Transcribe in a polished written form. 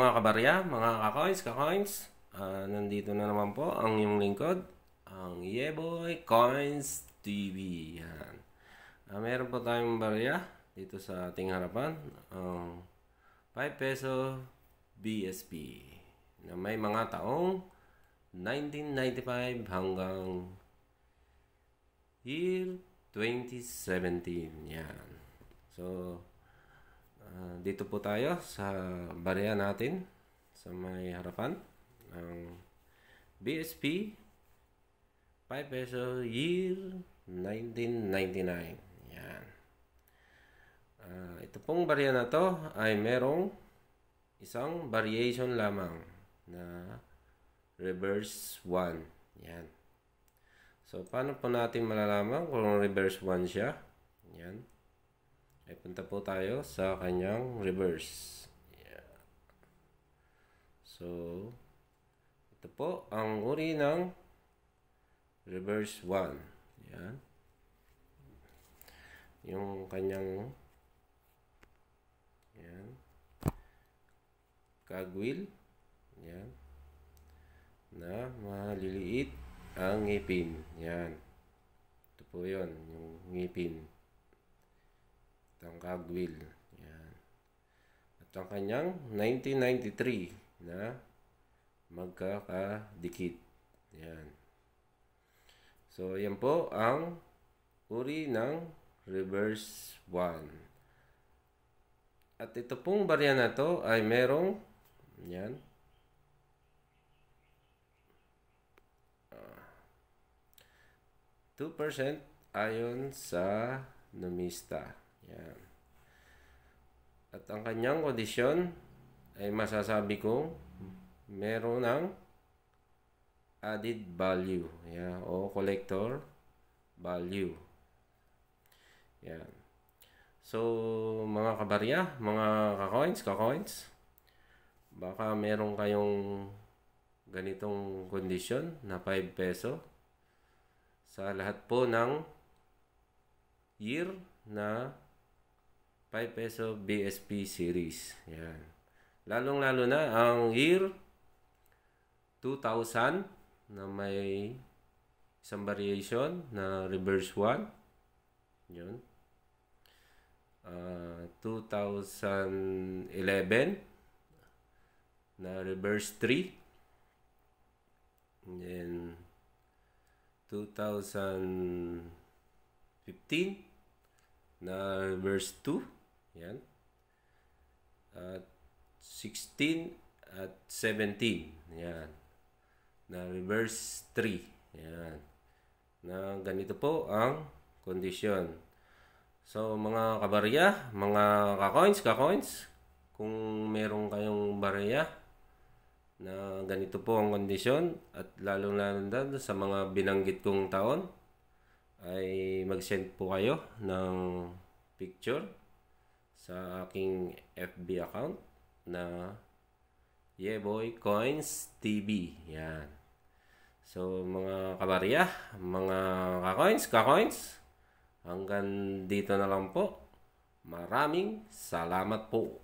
mga kabarya, mga kacoins. Nandito na naman po ang iyong lingkod, ang Yeboy Coins TV. Yan. Meron po tayong barya dito sa ating harapan, ang 5 peso BSP na may mga taong 1995 hanggang year 2017. Yan. So, dito po tayo sa barya natin sa may harapan ng BSP 5 peso year 1999. Yan. Ito pong barya na to ay merong isang variation lamang na reverse 1. Yan. So, paano po natin malalaman kung reverse 1 siya? Yan. Ay punta po tayo sa kanyang reverse. Yeah. So, ito po ang uri ng reverse 1. Yan. Yung kanyang yan. Cogwheel. Yan. Na maliliit ang ngipin. Yan. Ito po yun, yung ngipin. Ang cogwheel. Yan. At ang kanyang 1993 na magkakadikit. Yan. So, yan po ang uri ng reverse 1. At ito pong barya na to ay merong yan. 2% ayon sa numista. Yan. At ang kanyang kondisyon ay masasabi kong meron ng added value, yan, o collector value. Yan. So, mga kabarya, mga kacoins, baka meron kayong ganitong kondisyon na 5 peso sa lahat po ng year na 5 peso BSP series. Yan. Lalong-lalo na ang year 2000 na may isang variation na reverse 1. Yun. 2011 na reverse 3. And then 2015 na reverse 2. Yan. At 16 at 17. Yan. Na reverse 3. Yan. Na ganito po ang kondisyon. So, mga kabarya, mga kacoins, kung meron kayong barya na ganito po ang kondisyon at lalong-lalo sa mga binanggit kong taon, ay mag-send po kayo ng picture sa aking FB account na Yeboy Coins TV. Yan. So, mga kabarya, mga kacoins, hanggang dito na lang po. Maraming salamat po.